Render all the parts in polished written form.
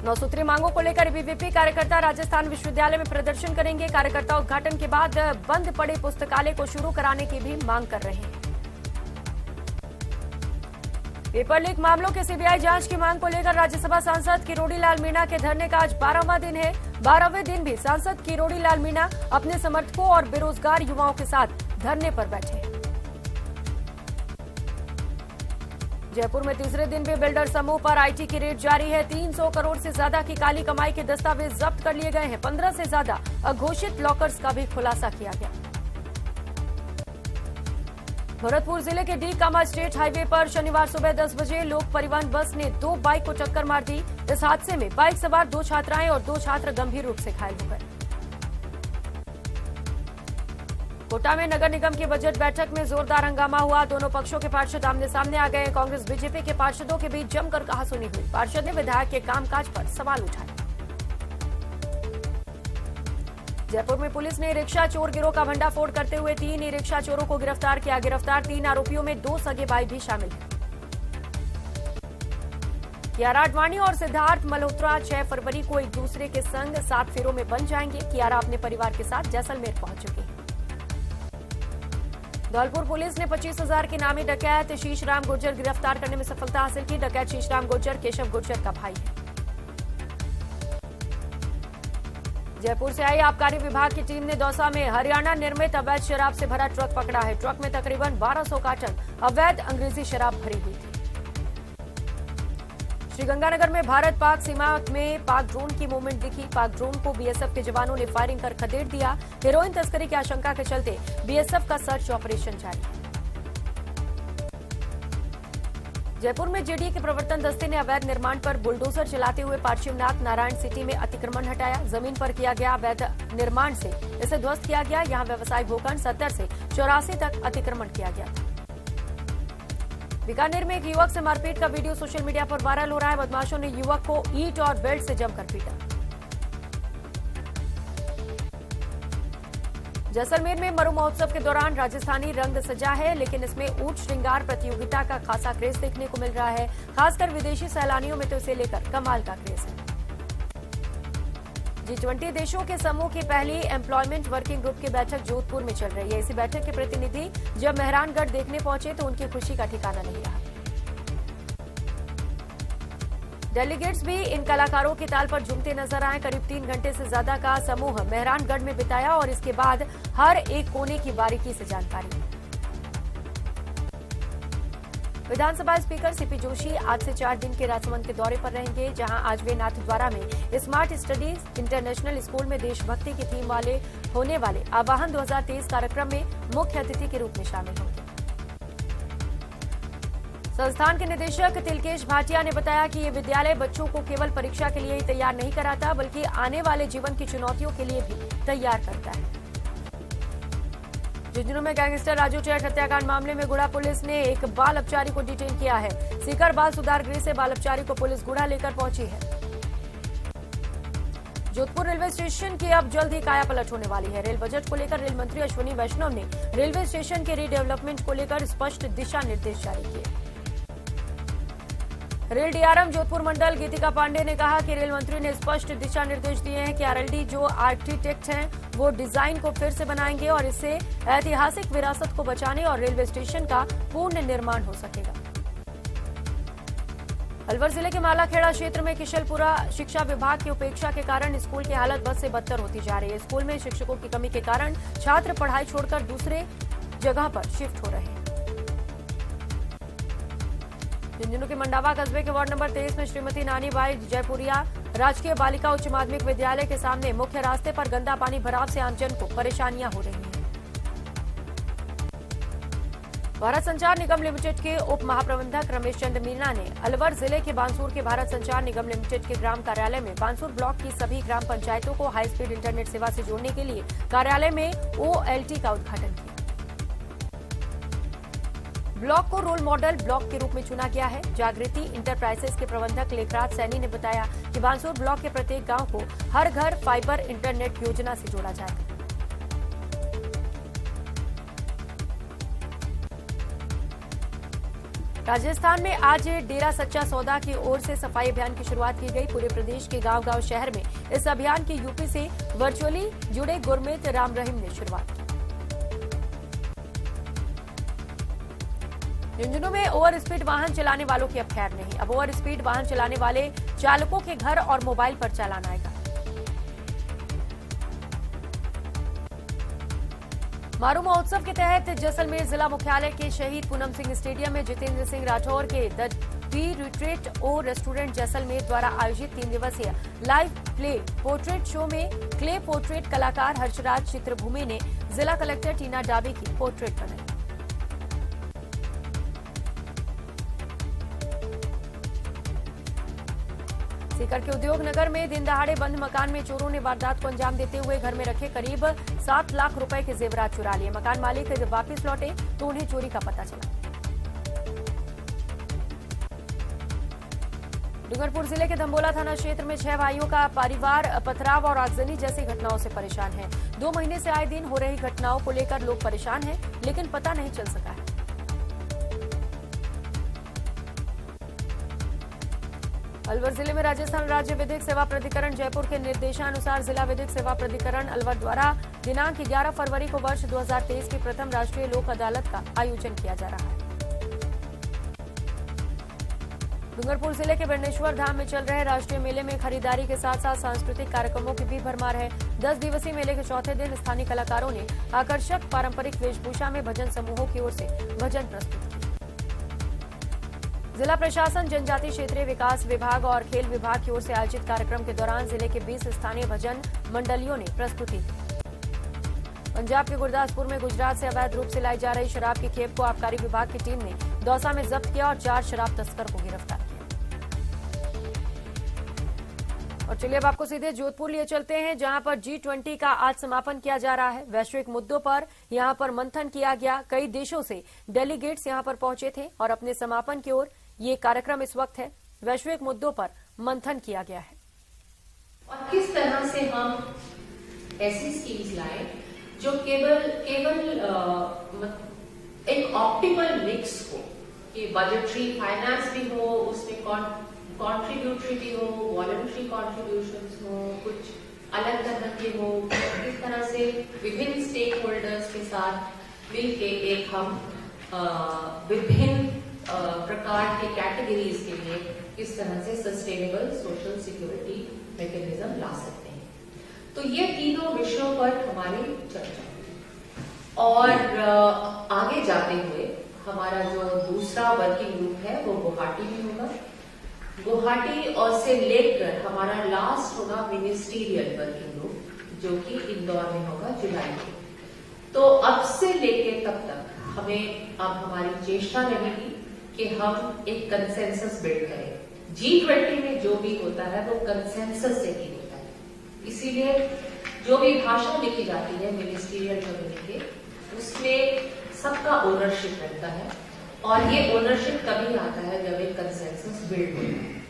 9 सूत्री मांगों को लेकर एबीवीपी कार्यकर्ता राजस्थान विश्वविद्यालय में प्रदर्शन करेंगे। कार्यकर्ता उद्घाटन के बाद बंद पड़े पुस्तकालय को शुरू कराने की भी मांग कर रहे हैं। पेपर लीक मामलों के सीबीआई जांच की मांग को लेकर राज्यसभा सांसद किरोड़ी लाल मीणा के धरने का आज 12वां दिन है। 12वें दिन भी सांसद किरोड़ी लाल मीणा अपने समर्थकों और बेरोजगार युवाओं के साथ धरने पर बैठे हैं। जयपुर में तीसरे दिन भी बिल्डर समूह पर आईटी की रेड जारी है। 300 करोड़ से ज्यादा की काली कमाई के दस्तावेज जब्त कर लिए गए हैं। 15 से ज्यादा अघोषित लॉकर्स का भी खुलासा किया गया। भरतपुर जिले के डी कामा स्टेट हाईवे पर शनिवार सुबह 10 बजे लोक परिवहन बस ने 2 बाइक को टक्कर मार दी। इस हादसे में बाइक सवार 2 छात्राएं और 2 छात्र गंभीर रूप से घायल हो गए। कोटा में नगर निगम की बजट बैठक में जोरदार हंगामा हुआ। दोनों पक्षों के पार्षद आमने सामने आ गए। कांग्रेस बीजेपी के पार्षदों के बीच जमकर कहासुनी हुई। पार्षद ने विधायक के कामकाज पर सवाल उठाए। जयपुर में पुलिस ने रिक्शा चोर गिरोह का भंडाफोड़ करते हुए 3 रिक्शा चोरों को गिरफ्तार किया। गिरफ्तार 3 आरोपियों में 2 सगे भाई भी शामिल हैं। कियारा आडवाणी और सिद्धार्थ मल्होत्रा 6 फरवरी को एक दूसरे के संग 7 फेरों में बन जाएंगे। कियारा अपने परिवार के साथ जैसलमेर पहुंच चुके हैं। धौलपुर पुलिस ने 25,000 के नामी डकैत शीशराम गुर्जर गिरफ्तार करने में सफलता हासिल की। डकैत शीशराम गुर्जर केशव गुर्जर का भाई है। जयपुर से आई आबकारी विभाग की टीम ने दौसा में हरियाणा निर्मित अवैध शराब से भरा ट्रक पकड़ा है। ट्रक में तकरीबन 1200 कार्टन अवैध अंग्रेजी शराब भरी हुई थी। श्रीगंगानगर में भारत पाक सीमा में पाक ड्रोन की मूवमेंट दिखी। पाक ड्रोन को बीएसएफ के जवानों ने फायरिंग कर खदेड़ दिया। हेरोइन तस्करी की आशंका के चलते बीएसएफ का सर्च ऑपरेशन जारी है। जयपुर में जेडीए के प्रवर्तन दस्ते ने अवैध निर्माण पर बुलडोजर चलाते हुए पार्श्वनाथ नारायण सिटी में अतिक्रमण हटाया। जमीन पर किया गया अवैध निर्माण से इसे ध्वस्त किया गया। यहां व्यवसाय भूखंड 70 से 84 तक अतिक्रमण किया गया था। बीकानेर में एक युवक से मारपीट का वीडियो सोशल मीडिया पर वायरल हो रहा है। बदमाशों ने युवक को ईंट और बेल्ट से जमकर पीटा। जैसलमेर में मरु महोत्सव के दौरान राजस्थानी रंग सजा है, लेकिन इसमें ऊंट श्रृंगार प्रतियोगिता का खासा क्रेज देखने को मिल रहा है। खासकर विदेशी सैलानियों में तो इसे लेकर कमाल का क्रेज है। G20 देशों के समूह की पहली एम्प्लॉयमेंट वर्किंग ग्रुप की बैठक जोधपुर में चल रही है। इसी बैठक के प्रतिनिधि जब मेहरानगढ़ देखने पहुंचे तो उनकी खुशी का ठिकाना नहीं रहा। डेलीगेट्स भी इन कलाकारों की ताल पर झूमते नजर आए। करीब 3 घंटे से ज्यादा का समूह मेहरानगढ़ में बिताया और इसके बाद हर एक कोने की बारीकी से जानकारी। विधानसभा स्पीकर सीपी जोशी आज से 4 दिन के राजसमंद के दौरे पर रहेंगे, जहां आज वे नाथद्वारा में स्मार्ट स्टडीज इंटरनेशनल स्कूल में देशभक्ति की थीम वाले होने वाले आवाहन 2023 कार्यक्रम में मुख्य अतिथि के रूप में शामिल होंगे। संस्थान के निदेशक तिलकेश भाटिया ने बताया कि ये विद्यालय बच्चों को केवल परीक्षा के लिए ही तैयार नहीं कराता, बल्कि आने वाले जीवन की चुनौतियों के लिए भी तैयार करता है। झुंझुनू में गैंगस्टर राजू चेट हत्याकांड मामले में गुड़ा पुलिस ने एक बाल अपचारी को डिटेन किया है। सीकर बाल सुधार गृह से बाल अपचारी को पुलिस गुड़ा लेकर पहुंची है। जोधपुर रेलवे स्टेशन की अब जल्द ही काया पलट होने वाली है। रेल बजट को लेकर रेल मंत्री अश्विनी वैष्णव ने रेलवे स्टेशन के रीडेवलपमेंट को लेकर स्पष्ट दिशा निर्देश जारी किए। रेल डीआरएम जोधपुर मंडल गीतिका पांडे ने कहा कि रेल मंत्री ने स्पष्ट दिशा निर्देश दिए हैं कि आरएलडी जो आर्किटेक्ट हैं वो डिजाइन को फिर से बनाएंगे और इससे ऐतिहासिक विरासत को बचाने और रेलवे स्टेशन का पूर्ण निर्माण हो सकेगा। अलवर जिले के मालाखेड़ा क्षेत्र में किशलपुरा शिक्षा विभाग की उपेक्षा के कारण स्कूल की हालत बद से बदतर होती जा रही है। स्कूल में शिक्षकों की कमी के कारण छात्र पढ़ाई छोड़कर दूसरे जगह पर शिफ्ट हो रहे हैं। झुंझुनू के मंडावा कस्बे के वार्ड नंबर 23 में श्रीमती नानी बाई जयपुरिया राजकीय बालिका उच्च माध्यमिक विद्यालय के सामने मुख्य रास्ते पर गंदा पानी भराव से आमजन को परेशानियां हो रही हैं। भारत संचार निगम लिमिटेड के उप महाप्रबंधक रमेश चंद्र मीना ने अलवर जिले के बांसुर के भारत संचार निगम लिमिटेड के ग्राम कार्यालय में बांसुर ब्लॉक की सभी ग्राम पंचायतों को हाई स्पीड इंटरनेट सेवा से जोड़ने के लिए कार्यालय में OLT का उद्घाटन किया। ब्लॉक को रोल मॉडल ब्लॉक के रूप में चुना गया है। जागृति इंटरप्राइजेस के प्रबंधक लेखराज सैनी ने बताया कि बांसुर ब्लॉक के प्रत्येक गांव को हर घर फाइबर इंटरनेट योजना से जोड़ा जाएगा। राजस्थान में आज डेरा सच्चा सौदा की ओर से सफाई अभियान की शुरुआत की गई। पूरे प्रदेश के गांव-गांव शहर में इस अभियान की यूपी से वर्चुअली जुड़े गुरमीत राम रहीम ने शुरुआत की। झुंझुनू में ओवर स्पीड वाहन चलाने वालों की अब खैर नहीं। अब ओवर स्पीड वाहन चलाने वाले चालकों के घर और मोबाइल पर चालान आएगा। मारू महोत्सव के तहत जैसलमेर जिला मुख्यालय के शहीद पूनम सिंह स्टेडियम में जितेंद्र सिंह राठौर के the tea retreat o restaurant Jaisalmer द्वारा आयोजित 3 दिवसीय लाइव प्ले पोर्ट्रेट शो में क्ले पोर्ट्रेट कलाकार हर्षराज चित्रभूमि ने जिला कलेक्टर टीना डाबी की पोर्ट्रेट बनाई। सीकर के उद्योग नगर में दिन दहाड़े बंद मकान में चोरों ने वारदात को अंजाम देते हुए घर में रखे करीब 7 लाख रुपए के जेवरात चुरा लिए। मकान मालिक जब वापस लौटे तो उन्हें चोरी का पता चला। डूंगरपुर जिले के धम्बोला थाना क्षेत्र में 6 भाइयों का परिवार पथराव और आगजनी जैसी घटनाओं से परेशान है। 2 महीने से आए दिन हो रही घटनाओं को लेकर लोग परेशान हैं, लेकिन पता नहीं चल सका है। अलवर जिले में राजस्थान राज्य विधिक सेवा प्राधिकरण जयपुर के निर्देशानुसार जिला विधिक सेवा प्राधिकरण अलवर द्वारा दिनांक 11 फरवरी को वर्ष 2023 की प्रथम राष्ट्रीय लोक अदालत का आयोजन किया जा रहा है। डूंगरपुर जिले के बेणेश्वर धाम में चल रहे राष्ट्रीय मेले में खरीदारी के साथ साथ सांस्कृतिक कार्यक्रमों की भी भरमार है। 10 दिवसीय मेले के चौथे दिन स्थानीय कलाकारों ने आकर्षक पारंपरिक वेशभूषा में भजन समूहों की ओर से भजन प्रस्तुत किए। जिला प्रशासन, जनजातीय क्षेत्रीय विकास विभाग और खेल विभाग की ओर से आयोजित कार्यक्रम के दौरान जिले के 20 स्थानीय भजन मंडलियों ने प्रस्तुति दी। पंजाब के गुरदासपुर में गुजरात से अवैध रूप से लाई जा रही शराब की खेप को आबकारी विभाग की टीम ने दौसा में जब्त किया और 4 शराब तस्कर को गिरफ्तार किया। और चलिए अब आपको सीधे जोधपुर लिए चलते हैं, जहां पर G20 का आज समापन किया जा रहा है। वैश्विक मुद्दों पर यहां पर मंथन किया गया। कई देशों से डेलीगेट्स यहां पर पहुंचे थे और अपने समापन की ओर ये कार्यक्रम इस वक्त है। वैश्विक मुद्दों पर मंथन किया गया है और किस तरह से हम ऐसी स्कीम्स लाए जो केवल एक ऑप्टिमल मिक्स हो, कि बजटरी फाइनेंस भी हो, उसमें कॉन्ट्रीब्यूटरी भी हो, वॉलंटरी कॉन्ट्रीब्यूशंस हो, कुछ अलग तरह के हो। इस तरह से विभिन्न स्टेक होल्डर्स के साथ मिलके एक हम विभिन्न प्रकार के कैटेगरीज के लिए किस तरह से सस्टेनेबल सोशल सिक्योरिटी मैकेनिज्म ला सकते हैं। तो ये तीनों विषयों पर हमारी चर्चा। और आगे जाते हुए हमारा जो दूसरा वर्किंग ग्रुप है वो गुवाहाटी में होगा। गुवाहाटी और से लेकर हमारा लास्ट होगा मिनिस्टीरियल वर्किंग ग्रुप, जो कि इंदौर में होगा जुलाई में। तो अब से लेके तब तक हमें अब हमारी चेष्टा रहेगी कि हम एक कंसेंसस बिल्ड करें। G20 में जो भी होता है वो कंसेंसस से ही होता है। इसीलिए जो भी भाषण लिखी जाती है मिनिस्टीरियल कम्युनिटी के, उसमें सबका ओनरशिप रहता है और ये ओनरशिप तभी आता है जब एक कंसेंसस बिल्ड होता है।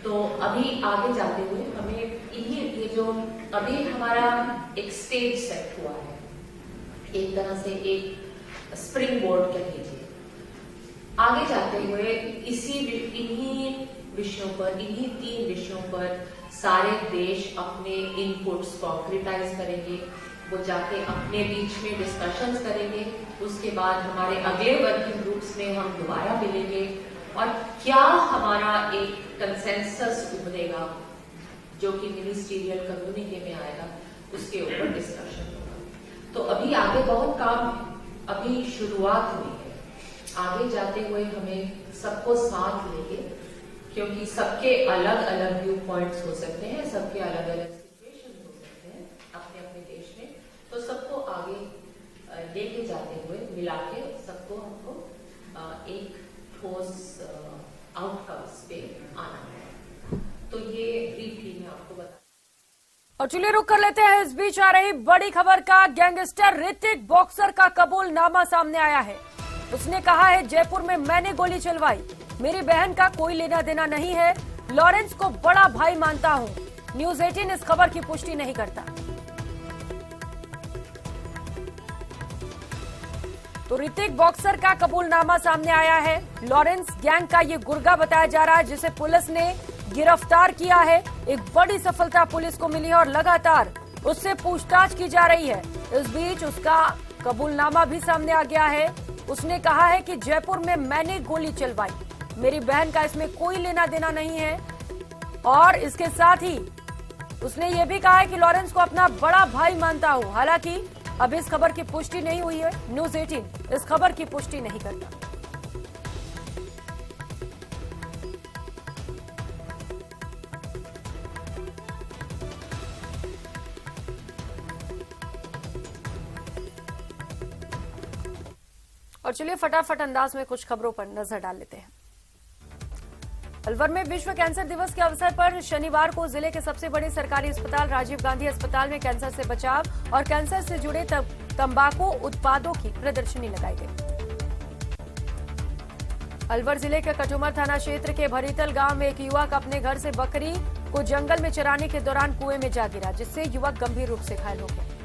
तो अभी आगे जाते हुए हमें ये जो अभी हमारा एक स्टेज सेट हुआ है, एक तरह से एक स्प्रिंग बोर्ड कह लीजिए। आगे जाते हुए इन्हीं विषयों पर, इन्हीं 3 विषयों पर सारे देश अपने इनपुट्स कॉन्क्रीटाइज करेंगे। वो जाके अपने बीच में डिस्कशंस करेंगे। उसके बाद हमारे अगले वर्किंग ग्रुप्स में हम दोबारा मिलेंगे और क्या हमारा एक कंसेंसस उभरेगा जो कि मिनिस्टीरियल कम्युनिटी में आएगा, उसके ऊपर डिस्कशन होगा। तो अभी आगे बहुत काम है, अभी शुरुआत हुई है। आगे जाते हुए हमें सबको साथ लेके, क्योंकि सबके अलग अलग व्यू पॉइंट्स हो सकते हैं, सबके अलग अलग सिचुएशन हो सकते हैं अपने अपने देश में। तो सबको आगे लेके जाते हुए मिला के सबको हमको एक ठोस आउटकम्स पे आना है। तो ये ब्रीफली मैं आपको बता। और चलिए रुक कर लेते हैं इस बीच आ रही बड़ी खबर का। गैंगस्टर ऋतिक बॉक्सर का कबूलनामा सामने आया है। उसने कहा है जयपुर में मैंने गोली चलवाई, मेरी बहन का कोई लेना देना नहीं है, लॉरेंस को बड़ा भाई मानता हूं। न्यूज 18 इस खबर की पुष्टि नहीं करता। तो ऋतिक बॉक्सर का कबूलनामा सामने आया है। लॉरेंस गैंग का ये गुर्गा बताया जा रहा है, जिसे पुलिस ने गिरफ्तार किया है। एक बड़ी सफलता पुलिस को मिली है और लगातार उससे पूछताछ की जा रही है। इस बीच उसका कबूलनामा भी सामने आ गया है। उसने कहा है कि जयपुर में मैंने गोली चलवाई, मेरी बहन का इसमें कोई लेना देना नहीं है। और इसके साथ ही उसने ये भी कहा है कि लॉरेंस को अपना बड़ा भाई मानता हूं। हालांकि अब इस खबर की पुष्टि नहीं हुई है। न्यूज 18 इस खबर की पुष्टि नहीं करता। और चलिए फटाफट अंदाज में कुछ खबरों पर नजर डाल लेते हैं। अलवर में विश्व कैंसर दिवस के अवसर पर शनिवार को जिले के सबसे बड़े सरकारी अस्पताल राजीव गांधी अस्पताल में कैंसर से बचाव और कैंसर से जुड़े तंबाकू उत्पादों की प्रदर्शनी लगाई गई। अलवर जिले के कटुमर थाना क्षेत्र के भरीतल गांव में एक युवक अपने घर से बकरी को जंगल में चराने के दौरान कुएं में जा गिरा, जिससे युवक गंभीर रूप से घायल हो गया।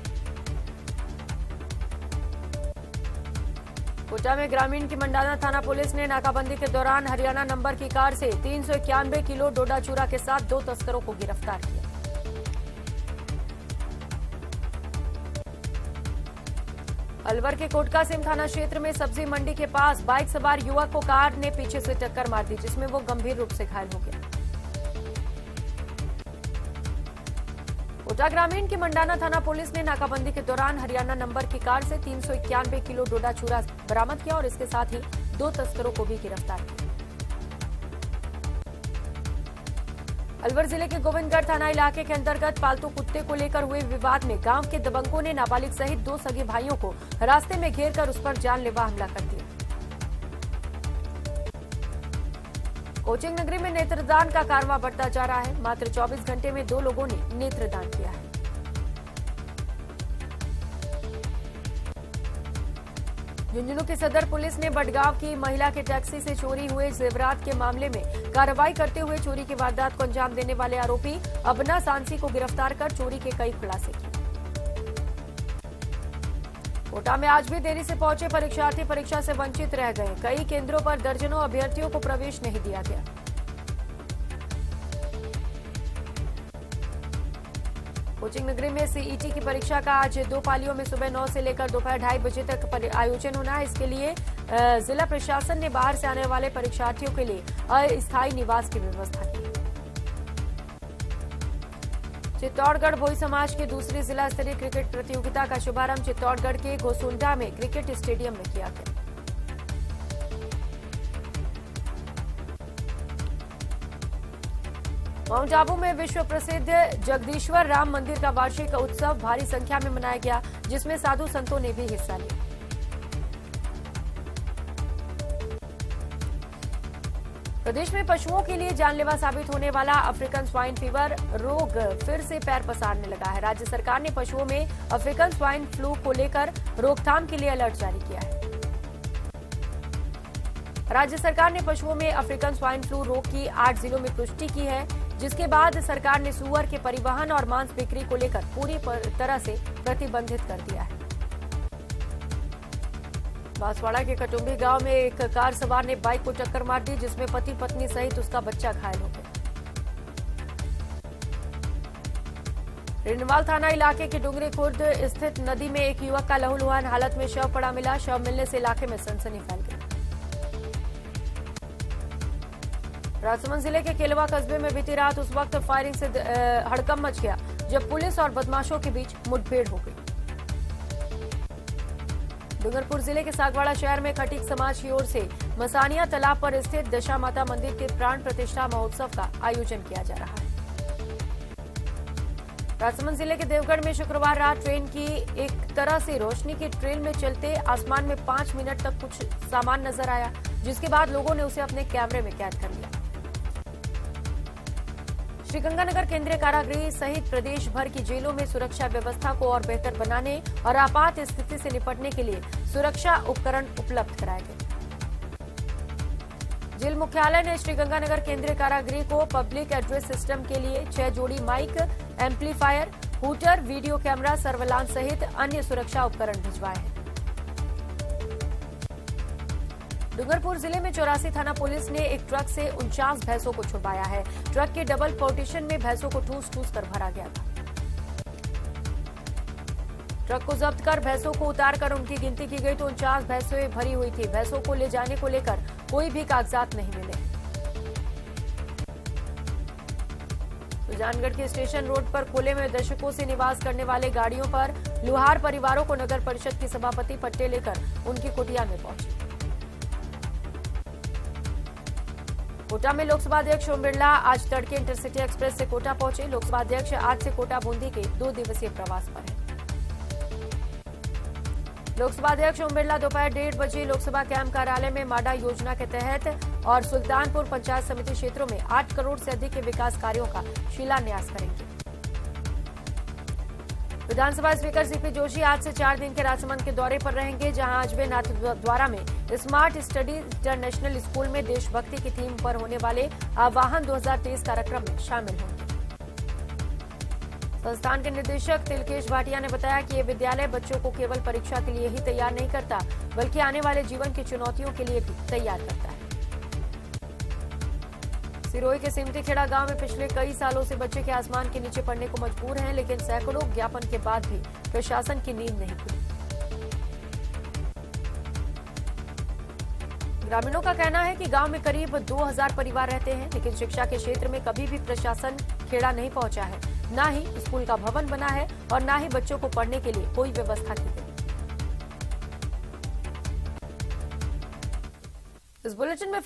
कोटा में ग्रामीण की मंडाना थाना पुलिस ने नाकाबंदी के दौरान हरियाणा नंबर की कार से 391 किलो डोडा चूरा के साथ 2 तस्करों को गिरफ्तार किया। अलवर के कोटकासिम थाना क्षेत्र में सब्जी मंडी के पास बाइक सवार युवक को कार ने पीछे से टक्कर मार दी, जिसमें वो गंभीर रूप से घायल हो गया। कोटा ग्रामीण की मंडाना थाना पुलिस ने नाकाबंदी के दौरान हरियाणा नंबर की कार से 391 किलो डोडा चूरा बरामद किया और इसके साथ ही 2 तस्करों को भी गिरफ्तार किया। अलवर जिले के गोविंदगढ़ थाना इलाके के अंतर्गत पालतू कुत्ते को लेकर हुए विवाद में गांव के दबंगों ने नाबालिग सहित 2 सगे भाइयों को रास्ते में घेरकर उस पर जानलेवा हमला कर दिया। कोचिंग नगरी में नेत्रदान का कारवां बढ़ता जा रहा है। मात्र 24 घंटे में 2 लोगों ने नेत्रदान किया है। झुंझुनू की सदर पुलिस ने बडगांव की महिला के टैक्सी से चोरी हुए जेवरात के मामले में कार्रवाई करते हुए चोरी की वारदात को अंजाम देने वाले आरोपी अबना सांसी को गिरफ्तार कर चोरी के कई खुलासे किए। कोटा में आज भी देरी से पहुंचे परीक्षार्थी परीक्षा से वंचित रह गए। कई केंद्रों पर दर्जनों अभ्यर्थियों को प्रवेश नहीं दिया गया। कोचिंग नगरी में सीईटी की परीक्षा का आज 2 पालियों में सुबह 9 से लेकर दोपहर 2:30 बजे तक आयोजन होना है। इसके लिए जिला प्रशासन ने बाहर से आने वाले परीक्षार्थियों के लिए अस्थायी निवास की व्यवस्था की। चित्तौड़गढ़ भोई समाज की दूसरी जिला स्तरीय क्रिकेट प्रतियोगिता का शुभारंभ चित्तौड़गढ़ के घोसुंडा में क्रिकेट स्टेडियम में किया गया। माउंट आबू में विश्व प्रसिद्ध जगदीश्वर राम मंदिर का वार्षिक उत्सव भारी संख्या में मनाया गया, जिसमें साधु संतों ने भी हिस्सा लिया। प्रदेश में पशुओं के लिए जानलेवा साबित होने वाला अफ्रीकन स्वाइन फीवर रोग फिर से पैर पसारने लगा है। राज्य सरकार ने पशुओं में अफ्रीकन स्वाइन फ्लू को लेकर रोकथाम के लिए अलर्ट जारी किया है। राज्य सरकार ने पशुओं में अफ्रीकन स्वाइन फ्लू रोग की 8 जिलों में पुष्टि की है, जिसके बाद सरकार ने सुअर के परिवहन और मांस बिक्री को लेकर पूरी तरह से प्रतिबंधित कर दिया है। बांसवाड़ा के कटुंबी गांव में एक कार सवार ने बाइक को टक्कर मार दी, जिसमें पति पत्नी सहित उसका बच्चा घायल हो गया। रिंडवाल थाना इलाके के डुंगरी खुर्द स्थित नदी में एक युवक का लहूलुहान हालत में शव पड़ा मिला। शव मिलने से इलाके में सनसनी फैल गई। राजसमंद जिले के केलवा कस्बे में बीती रात उस वक्त फायरिंग से हड़कंप मच गया जब पुलिस और बदमाशों के बीच मुठभेड़ हो गई। डूंगरपुर जिले के सागवाड़ा शहर में खटीक समाज की ओर से मसानिया तालाब पर स्थित दशा माता मंदिर के प्राण प्रतिष्ठा महोत्सव का आयोजन किया जा रहा है। राजसमंद जिले के देवगढ़ में शुक्रवार रात ट्रेन की एक तरह से रोशनी की ट्रेन में चलते आसमान में 5 मिनट तक कुछ सामान नजर आया, जिसके बाद लोगों ने उसे अपने कैमरे में कैद कर लिया। श्रीगंगानगर केंद्रीय कारागृह सहित प्रदेश भर की जेलों में सुरक्षा व्यवस्था को और बेहतर बनाने और आपात स्थिति से निपटने के लिए सुरक्षा उपकरण उपलब्ध कराए गए। जेल मुख्यालय ने श्रीगंगानगर केंद्रीय कारागृह को पब्लिक एड्रेस सिस्टम के लिए 6 जोड़ी mic, amplifier, hooter, video camera, surveillance सहित अन्य सुरक्षा उपकरण भिजवाए हैं। डूंगरपुर जिले में 84 थाना पुलिस ने एक ट्रक से 49 भैंसों को छुड़वाया है। ट्रक के डबल पार्टीशन में भैंसों को ठूस कर भरा गया था। ट्रक को जब्त कर भैंसों को उतारकर उनकी गिनती की गई तो 49 भैंसें भरी हुई थी। भैंसों को ले जाने को लेकर कोई भी कागजात नहीं मिले। सुजानगढ़ के स्टेशन रोड पर खुले में दशकों से निवास करने वाले गाड़ियों पर लुहार परिवारों को नगर परिषद की सभापति पट्टे लेकर उनकी कुटिया में पहुंचे। कोटा में लोकसभा अध्यक्ष ओम बिरला आज तड़के इंटरसिटी एक्सप्रेस से कोटा पहुंचे। लोकसभा अध्यक्ष आज से कोटा बूंदी के 2 दिवसीय प्रवास पर हैं। लोकसभा अध्यक्ष ओम बिरला दोपहर 1:30 बजे लोकसभा कैंप कार्यालय में माडा योजना के तहत और सुल्तानपुर पंचायत समिति क्षेत्रों में 8 करोड़ से अधिक के विकास कार्यों का शिलान्यास करेंगे। विधानसभा स्पीकर सीपी जोशी आज से 4 दिन के राजसमंद के दौरे पर रहेंगे, जहां अजबे नाथद्वारा में स्मार्ट स्टडी इंटरनेशनल स्कूल में देशभक्ति की थीम पर होने वाले आवाहन 2023 कार्यक्रम में शामिल होंगे। संस्थान के निदेशक तिलकेश भाटिया ने बताया कि ये विद्यालय बच्चों को केवल परीक्षा के लिए ही तैयार नहीं करता, बल्कि आने वाले जीवन की चुनौतियों के लिए भी तैयार करता है। सिरोही के सिमटी खेड़ा गांव में पिछले कई सालों से बच्चे के आसमान के नीचे पड़ने को मजबूर हैं, लेकिन सैकड़ों ज्ञापन के बाद भी प्रशासन की नींद नहीं खुली। ग्रामीणों का कहना है कि गांव में करीब 2000 परिवार रहते हैं, लेकिन शिक्षा के क्षेत्र में कभी भी प्रशासन खेड़ा नहीं पहुंचा है। न ही स्कूल का भवन बना है और न ही बच्चों को पढ़ने के लिए कोई व्यवस्था की गई। इस बुलेटिन में